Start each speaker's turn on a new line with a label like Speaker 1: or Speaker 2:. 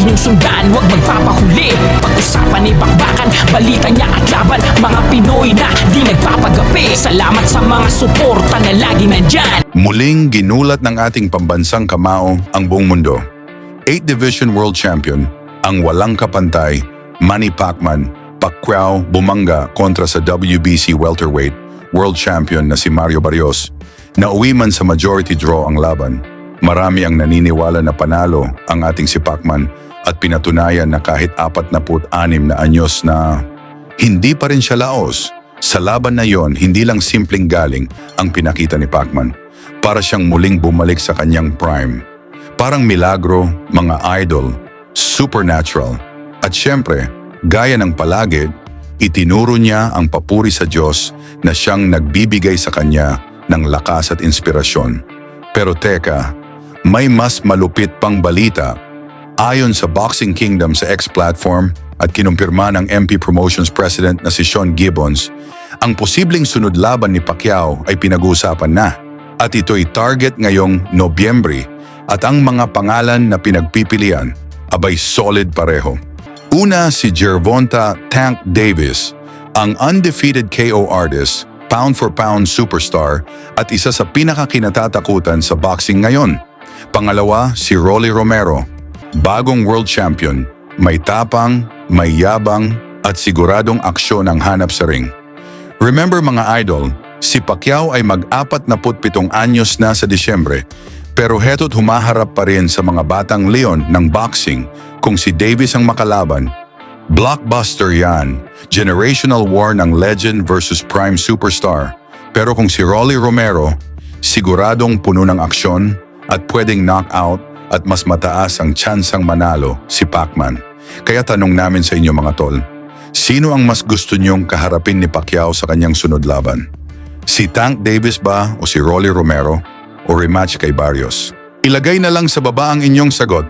Speaker 1: sinusundan, huwag magpapahuli. Pag-usapan ni bakbakan, balita niya at laban. Mga Pinoy na di nagpapagapi. Salamat sa mga suporta na lagi nandyan.
Speaker 2: Muling ginulat ng ating pambansang kamao ang buong mundo. 8th Division World Champion, ang walang kapantay, Manny Pacquiao bumangga kontra sa WBC welterweight world champion na si Mario Barrios. Nauwi man sa majority draw ang laban. Marami ang naniniwala na panalo ang ating si Pacman at pinatunayan na kahit 46 na anyos na hindi pa rin siya laos. Sa laban na yon, hindi lang simpleng galing ang pinakita ni Pacman. Para siyang muling bumalik sa kanyang prime. Parang milagro, mga idol, supernatural. At syempre, gaya ng palagi, itinuro niya ang papuri sa Diyos na siyang nagbibigay sa kanya ng lakas at inspirasyon. Pero teka, may mas malupit pang balita. Ayon sa Boxing Kingdom sa X platform at kinumpirma ng MP Promotions President na si Sean Gibbons, ang posibleng sunod laban ni Pacquiao ay pinag-uusapan na. At ito'y target ngayong Nobyembre at ang mga pangalan na pinagpipilian abay solid pareho. Una si Gervonta Tank Davis, ang undefeated KO artist, pound-for-pound superstar at isa sa pinakakinatatakutan sa boxing ngayon. Pangalawa si Rolly Romero, bagong world champion, may tapang, may yabang at siguradong aksyon ang hanap sa ring. Remember mga idol, si Pacquiao ay mag-47 anyos na sa Disyembre, pero heto't humaharap pa rin sa mga batang leon ng boxing. Kung si Davis ang makalaban, blockbuster yan. Generational war ng legend versus prime superstar. Pero kung si Rolly Romero, siguradong puno ng aksyon at pwedeng knockout at mas mataas ang tsansang manalo si Pacman. Kaya tanong namin sa inyo mga tol, sino ang mas gusto niyong kaharapin ni Pacquiao sa kanyang sunod laban? Si Tank Davis ba o si Rolly Romero o rematch kay Barrios? Ilagay na lang sa baba ang inyong sagot.